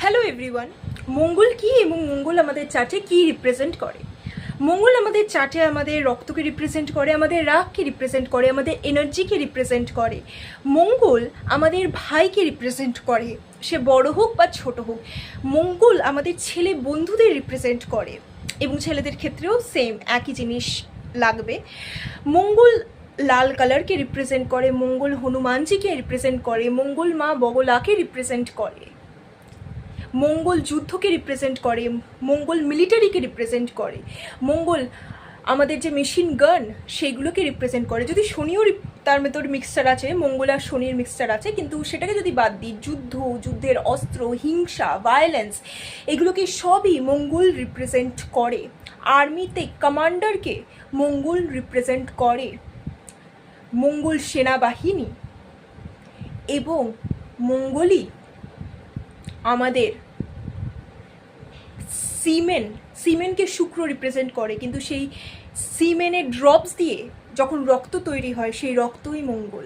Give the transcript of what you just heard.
Hello everyone. মঙ্গল কি এবং মঙ্গল আমাদের চার্টে কি রিপ্রেজেন্ট করে? মঙ্গল আমাদের চার্টে আমাদের রক্তকে রিপ্রেজেন্ট করে, আমাদের রাগকে রিপ্রেজেন্ট করে, আমাদের এনার্জিকে রিপ্রেজেন্ট করে। মঙ্গল আমাদের ভাইকে রিপ্রেজেন্ট করে, সে বড় হোক বা ছোট হোক। মঙ্গল আমাদের ছেলে বন্ধুদের রিপ্রেজেন্ট করে এবং ছেলেদের ক্ষেত্রেও সেম একই জিনিস লাগবে। মঙ্গল লাল কালারকে রিপ্রেজেন্ট করে, মঙ্গল হনুমানজিকে রিপ্রেজেন্ট করে, মঙ্গল মা বগলাকে রিপ্রেজেন্ট করে, মঙ্গল যুদ্ধকে রিপ্রেজেন্ট করে, মঙ্গল মিলিটারিকে রিপ্রেজেন্ট করে, মঙ্গল আমাদের যে মেশিন গান সেইগুলোকে রিপ্রেজেন্ট করে। যদি শনিও তার ভেতর মিক্সচার আছে, মঙ্গল আর শনির মিক্সচার আছে, কিন্তু সেটাকে যদি বাদ দিই, যুদ্ধের অস্ত্র, হিংসা, ভায়োলেন্স, এগুলোকে সবই মঙ্গল রিপ্রেজেন্ট করে। আর্মিতে কমান্ডারকে মঙ্গল রিপ্রেজেন্ট করে, মঙ্গল সেনাবাহিনী, এবং মঙ্গলই আমাদের সিমেনকে শুক্র রিপ্রেজেন্ট করে, কিন্তু সেই সিমেনের ড্রপস দিয়ে যখন রক্ত তৈরি হয় সেই রক্তই মঙ্গল।